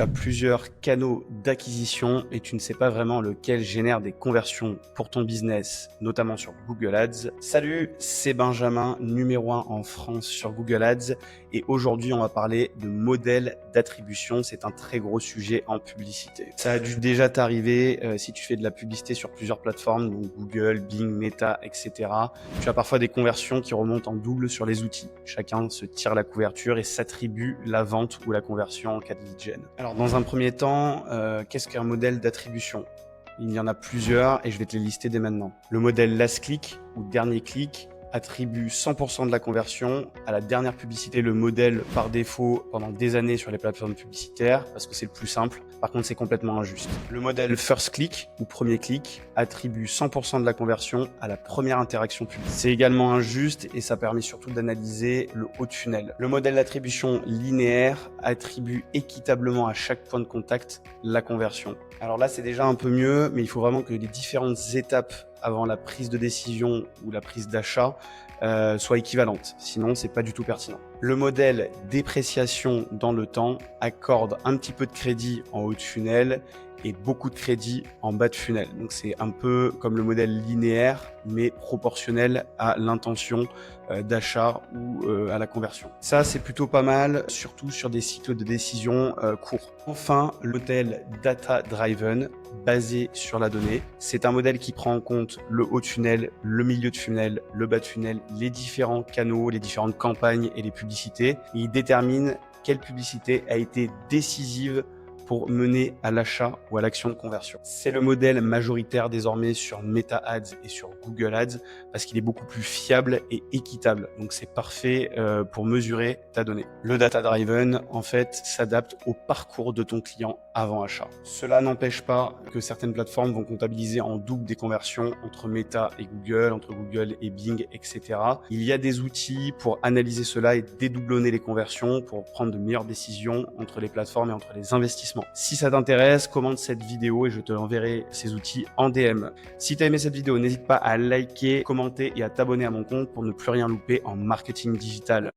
Tu as plusieurs canaux d'acquisition et tu ne sais pas vraiment lequel génère des conversions pour ton business, notamment sur Google Ads. Salut, c'est Benjamin, numéro 1 en France sur Google Ads et aujourd'hui on va parler de modèles d'attribution. C'est un très gros sujet en publicité. Ça a dû déjà t'arriver si tu fais de la publicité sur plusieurs plateformes, donc Google, Bing, Meta, etc. Tu as parfois des conversions qui remontent en double sur les outils. Chacun se tire la couverture et s'attribue la vente ou la conversion en cas de lead gen. Alors dans un premier temps, qu'est-ce qu'un modèle d'attribution? Il y en a plusieurs et je vais te les lister dès maintenant. Le modèle last click ou dernier clic attribue 100% de la conversion à la dernière publicité. Le modèle par défaut pendant des années sur les plateformes publicitaires parce que c'est le plus simple. Par contre, c'est complètement injuste. Le modèle first click ou premier clic attribue 100% de la conversion à la première interaction publique. C'est également injuste et ça permet surtout d'analyser le haut de funnel. Le modèle d'attribution linéaire attribue équitablement à chaque point de contact la conversion. Alors là, c'est déjà un peu mieux, mais il faut vraiment que les différentes étapes avant la prise de décision ou la prise d'achat soient équivalentes. Sinon, c'est pas du tout pertinent. Le modèle dépréciation dans le temps accorde un petit peu de crédit en haut de funnel et beaucoup de crédit en bas de funnel. Donc c'est un peu comme le modèle linéaire, mais proportionnel à l'intention d'achat ou à la conversion. Ça, c'est plutôt pas mal, surtout sur des cycles de décision courts. Enfin, le modèle data-driven, basé sur la donnée. C'est un modèle qui prend en compte le haut de funnel, le milieu de funnel, le bas de funnel, les différents canaux, les différentes campagnes et les publicités. Et il détermine quelle publicité a été décisive pour mener à l'achat ou à l'action de conversion. C'est le modèle majoritaire désormais sur Meta Ads et sur Google Ads parce qu'il est beaucoup plus fiable et équitable. Donc c'est parfait pour mesurer ta donnée. Le data driven en fait s'adapte au parcours de ton client avant achat. Cela n'empêche pas que certaines plateformes vont comptabiliser en double des conversions entre Meta et Google, entre Google et Bing, etc. Il y a des outils pour analyser cela et dédoublonner les conversions pour prendre de meilleures décisions entre les plateformes et entre les investissements. Si ça t'intéresse, commente cette vidéo et je te enverrai ces outils en DM. Si tu as aimé cette vidéo, n'hésite pas à liker, commenter et à t'abonner à mon compte pour ne plus rien louper en marketing digital.